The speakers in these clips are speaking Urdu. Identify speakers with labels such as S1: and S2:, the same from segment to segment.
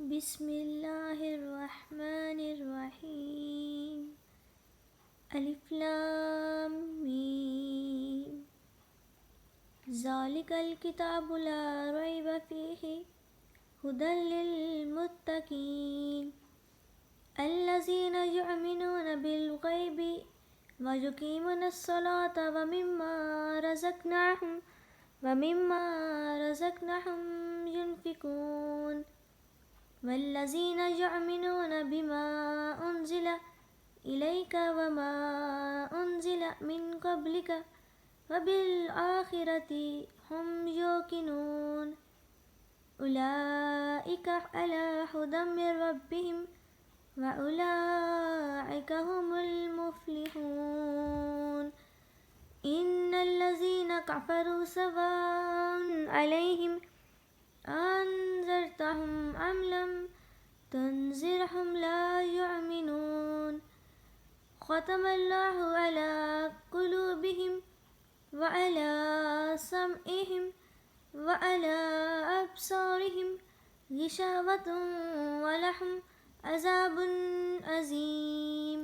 S1: بسم اللہ الرحمن الرحیم الف لام میم ذالک الکتاب لا ریب فیہ ھدی للمتقین الذین یؤمنون بالغیب ویقیمون الصلاۃ ومما رزقناہم ینفقون والذین یؤمنون بما انزل الیک وما انزل من قبلک وبالآخرۃ ھم یوقنون اولئک علی ھدی من ربہم وَأُولَئِكَ هُمُ الْمُفْلِحُونَ إِنَّ الَّذِينَ كَفَرُوا سَوَاءٌ عَلَيْهِمْ أَنذَرْتَهُمْ أَمْ لَمْ تُنذِرْهُمْ لَا يُؤْمِنُونَ ختم اللَّهُ عَلَى قُلُوبِهِمْ وَعَلَى سَمْعِهِمْ وَعَلَى أَبْصَارِهِمْ غِشَاوَةٌ وَلَهُمْ عذاب عظیم۔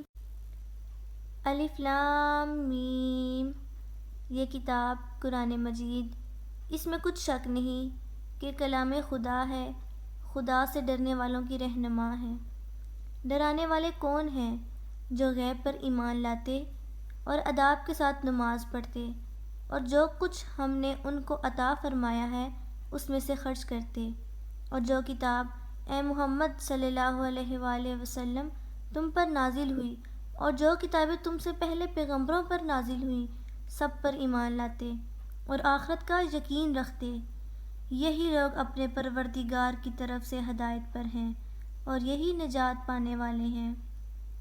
S1: الف لام میم، یہ کتاب قرآن مجید، اس میں کچھ شک نہیں کہ کلام خدا ہے، خدا سے ڈرنے والوں کی رہنما ہے۔ ڈرانے والے کون ہیں؟ جو غیب پر ایمان لاتے اور اداب کے ساتھ نماز پڑھتے اور جو کچھ ہم نے ان کو عطا فرمایا ہے اس میں سے خرچ کرتے، اور جو کتاب اے محمد صلی اللہ علیہ وآلہ وسلم تم پر نازل ہوئی اور جو کتابیں تم سے پہلے پیغمبروں پر نازل ہوئیں سب پر ایمان لاتے اور آخرت کا یقین رکھتے، یہی لوگ اپنے پروردگار کی طرف سے ہدایت پر ہیں اور یہی نجات پانے والے ہیں۔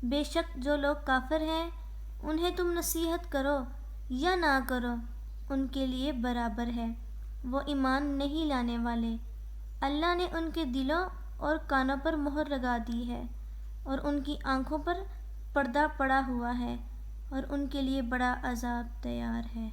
S1: بے شک جو لوگ کافر ہیں انہیں تم نصیحت کرو یا نہ کرو ان کے لیے برابر ہے، وہ ایمان نہیں لانے والے۔ اللہ نے ان کے دلوں اور کانوں پر مہر لگا دی ہے اور ان کی آنکھوں پر پردہ پڑا ہوا ہے اور ان کے لیے بڑا عذاب تیار ہے۔